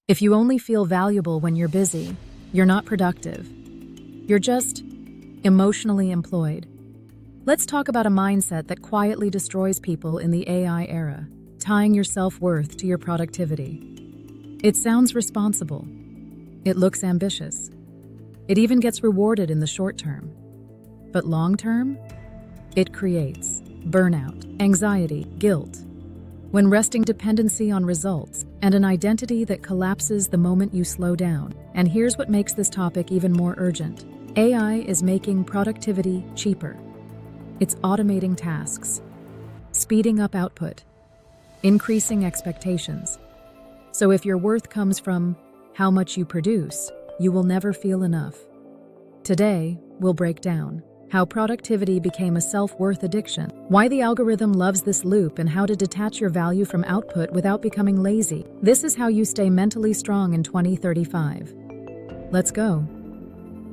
If you only feel valuable when you're busy, you're not productive. You're just emotionally employed. Let's talk about a mindset that quietly destroys people in the AI era, tying your self-worth to your productivity. It sounds responsible. It looks ambitious. It even gets rewarded in the short term. But long term, it creates burnout, anxiety, guilt, when resting dependency on results, and an identity that collapses the moment you slow down. And here's what makes this topic even more urgent. AI is making productivity cheaper. It's automating tasks, speeding up output, increasing expectations. So if your worth comes from how much you produce, you will never feel enough. Today, we'll break down how productivity became a self-worth addiction, why the algorithm loves this loop, and how to detach your value from output without becoming lazy. This is how you stay mentally strong in 2035. Let's go.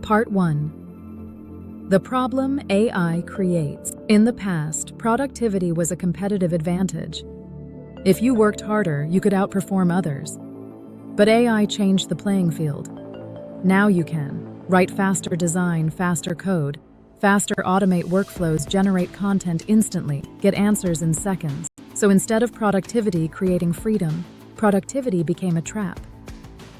Part 1. The problem AI creates. In the past, productivity was a competitive advantage. If you worked harder, you could outperform others. But AI changed the playing field. Now you can write faster, design faster code, faster automate workflows, generate content instantly, get answers in seconds. So instead of productivity creating freedom, productivity became a trap.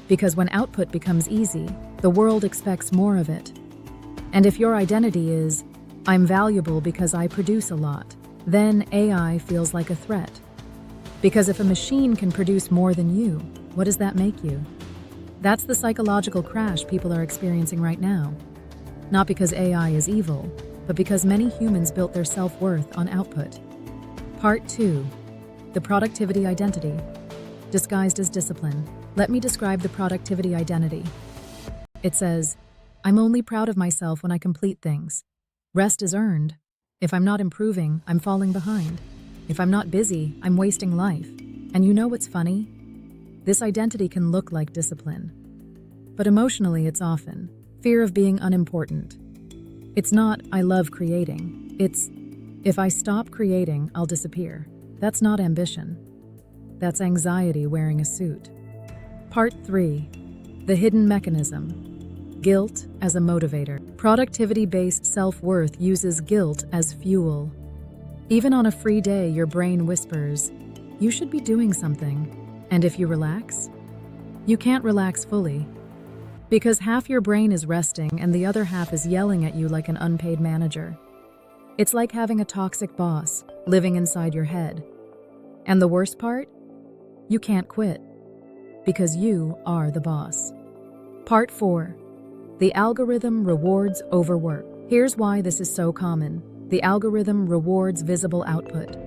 Because when output becomes easy, the world expects more of it. And if your identity is, I'm valuable because I produce a lot, then AI feels like a threat. Because if a machine can produce more than you, what does that make you? That's the psychological crash people are experiencing right now. Not because AI is evil, but because many humans built their self-worth on output. Part 2. The productivity identity. Disguised as discipline. Let me describe the productivity identity. It says, I'm only proud of myself when I complete things. Rest is earned. If I'm not improving, I'm falling behind. If I'm not busy, I'm wasting life. And you know what's funny? This identity can look like discipline. But emotionally, it's often fear of being unimportant. It's not, I love creating. It's, if I stop creating, I'll disappear. That's not ambition. That's anxiety wearing a suit. Part 3. The hidden mechanism. Guilt as a motivator. Productivity-based self-worth uses guilt as fuel. Even on a free day, your brain whispers, you should be doing something. And if you relax, you can't relax fully. Because half your brain is resting and the other half is yelling at you like an unpaid manager. It's like having a toxic boss living inside your head. And the worst part? You can't quit. Because you are the boss. Part 4. The algorithm rewards overwork. Here's why this is so common. The algorithm rewards visible output.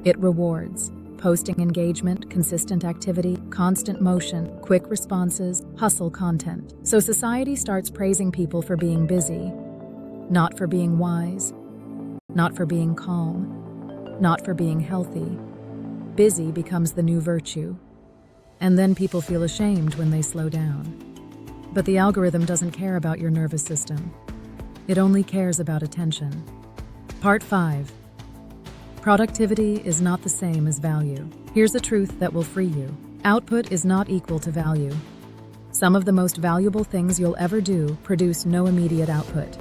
It rewards posting engagement, consistent activity, constant motion, quick responses, hustle content. So society starts praising people for being busy, not for being wise, not for being calm, not for being healthy. Busy becomes the new virtue. And then people feel ashamed when they slow down. But the algorithm doesn't care about your nervous system. It only cares about attention. Part 5. Productivity is not the same as value. Here's a truth that will free you. Output is not equal to value. Some of the most valuable things you'll ever do produce no immediate output.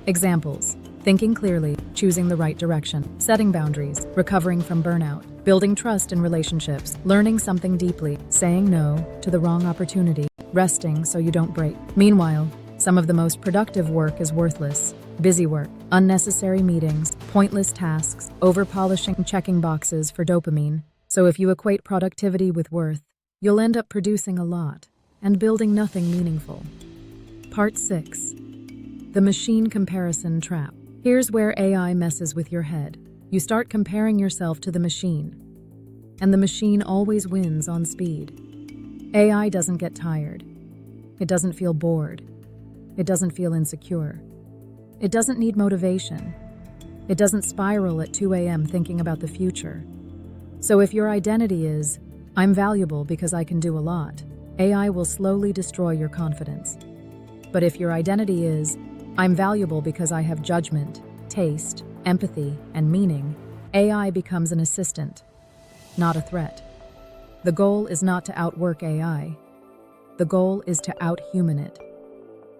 Examples: thinking clearly, choosing the right direction, setting boundaries, recovering from burnout, building trust in relationships, learning something deeply, saying no to the wrong opportunity, resting so you don't break. Meanwhile, some of the most productive work is worthless. Busy work, unnecessary meetings, pointless tasks, over-polishing checking boxes for dopamine. So if you equate productivity with worth, you'll end up producing a lot and building nothing meaningful. Part 6. The machine comparison trap. Here's where AI messes with your head. You start comparing yourself to the machine, and the machine always wins on speed. AI doesn't get tired. It doesn't feel bored. It doesn't feel insecure. It doesn't need motivation. It doesn't spiral at 2 a.m. thinking about the future. So if your identity is, I'm valuable because I can do a lot, AI will slowly destroy your confidence. But if your identity is, I'm valuable because I have judgment, taste, empathy, and meaning, AI becomes an assistant, not a threat. The goal is not to outwork AI. The goal is to outhuman it.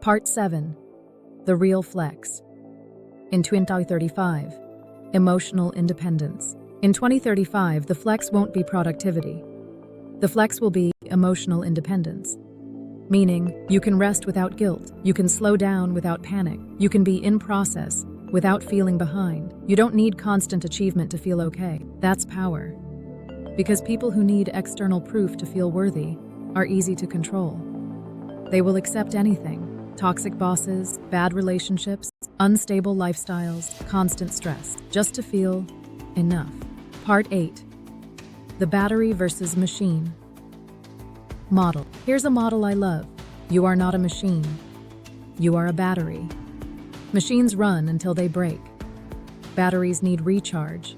Part 7. The Real Flex. In 2035, emotional independence. In 2035, the flex won't be productivity. The flex will be emotional independence. Meaning, you can rest without guilt. You can slow down without panic. You can be in process without feeling behind. You don't need constant achievement to feel okay. That's power. Because people who need external proof to feel worthy are easy to control. They will accept anything. Toxic bosses, bad relationships, unstable lifestyles, constant stress, just to feel enough. Part 8. The battery versus machine. Model. Here's a model I love. You are not a machine. You are a battery. Machines run until they break. Batteries need recharge.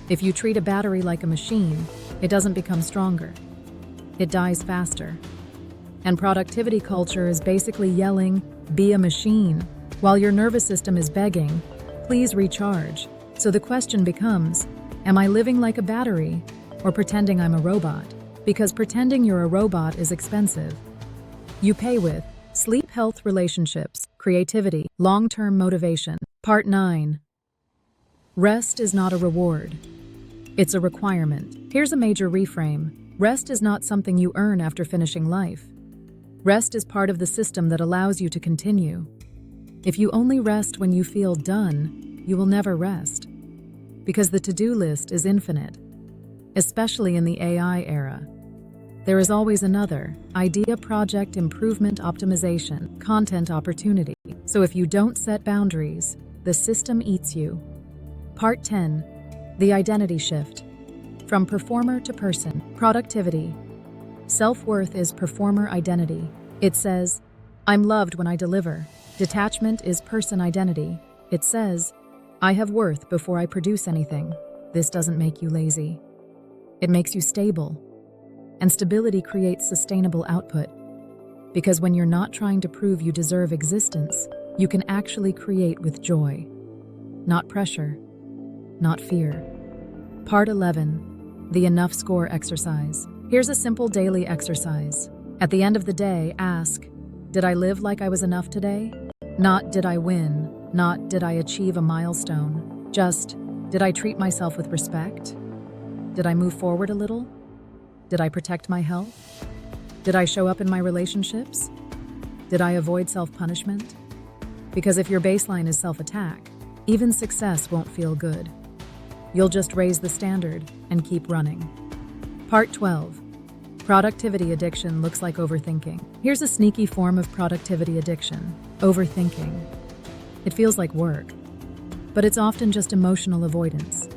If you treat a battery like a machine, it doesn't become stronger. It dies faster. And productivity culture is basically yelling, "Be a machine," while your nervous system is begging, "Please recharge." So the question becomes, am I living like a battery or pretending I'm a robot? Because pretending you're a robot is expensive. You pay with sleep, health, relationships, creativity, long-term motivation. Part 9. Rest is not a reward. It's a requirement. Here's a major reframe. Rest is not something you earn after finishing life. Rest is part of the system that allows you to continue. If you only rest when you feel done, you will never rest. Because the to-do list is infinite. Especially in the AI era. There is always another idea, project, improvement, optimization, content opportunity. So if you don't set boundaries, the system eats you. Part 10. The identity shift. From performer to person. Productivity. Self-worth is performer identity. It says, "I'm loved when I deliver." Detachment is person identity. It says, "I have worth before I produce anything." This doesn't make you lazy. It makes you stable. And stability creates sustainable output. Because when you're not trying to prove you deserve existence, you can actually create with joy. Not pressure. Not fear. Part 11. The Enough Score exercise. Here's a simple daily exercise. At the end of the day, ask, did I live like I was enough today? Not did I win, not did I achieve a milestone. Just, did I treat myself with respect? Did I move forward a little? Did I protect my health? Did I show up in my relationships? Did I avoid self-punishment? Because if your baseline is self-attack, even success won't feel good. You'll just raise the standard and keep running. Part 12. Productivity addiction looks like overthinking. Here's a sneaky form of productivity addiction, overthinking. It feels like work, but it's often just emotional avoidance.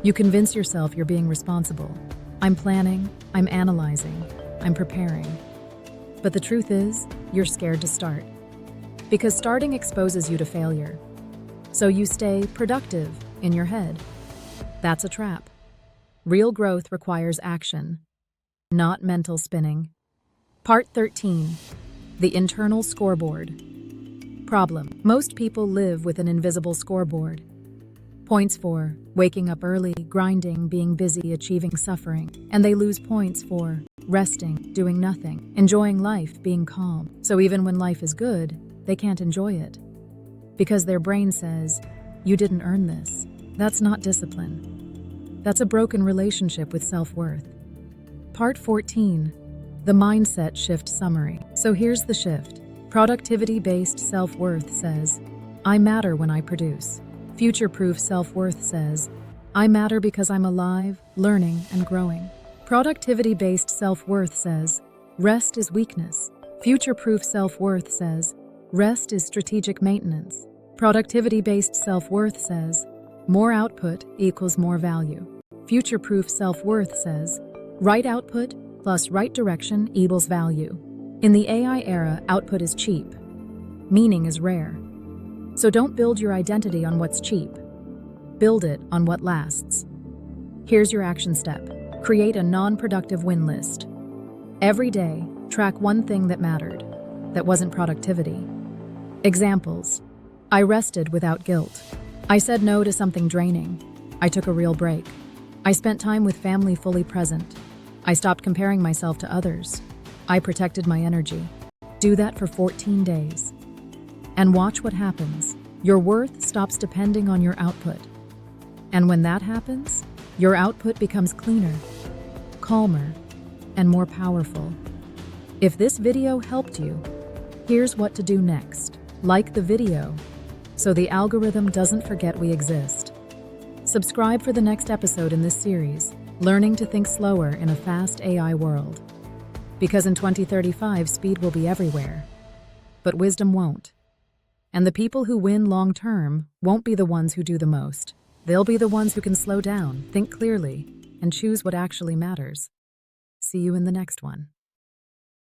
You convince yourself you're being responsible. I'm planning, I'm analyzing, I'm preparing. But the truth is, you're scared to start. Because starting exposes you to failure. So you stay productive in your head. That's a trap. Real growth requires action, not mental spinning. Part 13. The internal scoreboard. Problem. Most people live with an invisible scoreboard. Points for waking up early, grinding, being busy, achieving, suffering. And they lose points for resting, doing nothing, enjoying life, being calm. So even when life is good, they can't enjoy it. Because their brain says, you didn't earn this. That's not discipline. That's a broken relationship with self-worth. Part 14. The mindset shift summary. So here's the shift. Productivity-based self-worth says, I matter when I produce. Future-proof self-worth says, I matter because I'm alive, learning, and growing. Productivity-based self-worth says, rest is weakness. Future-proof self-worth says, rest is strategic maintenance. Productivity-based self-worth says, more output equals more value. Future-proof self-worth says, right output plus right direction equals value. In the AI era, output is cheap. Meaning is rare. So don't build your identity on what's cheap. Build it on what lasts. Here's your action step. Create a non-productive win list. Every day, track one thing that mattered, that wasn't productivity. Examples. I rested without guilt. I said no to something draining. I took a real break. I spent time with family fully present. I stopped comparing myself to others. I protected my energy. Do that for 14 days. And watch what happens. Your worth stops depending on your output. And when that happens, your output becomes cleaner, calmer, and more powerful. If this video helped you, here's what to do next. Like the video so the algorithm doesn't forget we exist. Subscribe for the next episode in this series, Learning to Think Slower in a Fast AI World. Because in 2035, speed will be everywhere, but wisdom won't. And the people who win long-term won't be the ones who do the most. They'll be the ones who can slow down, think clearly, and choose what actually matters. See you in the next one.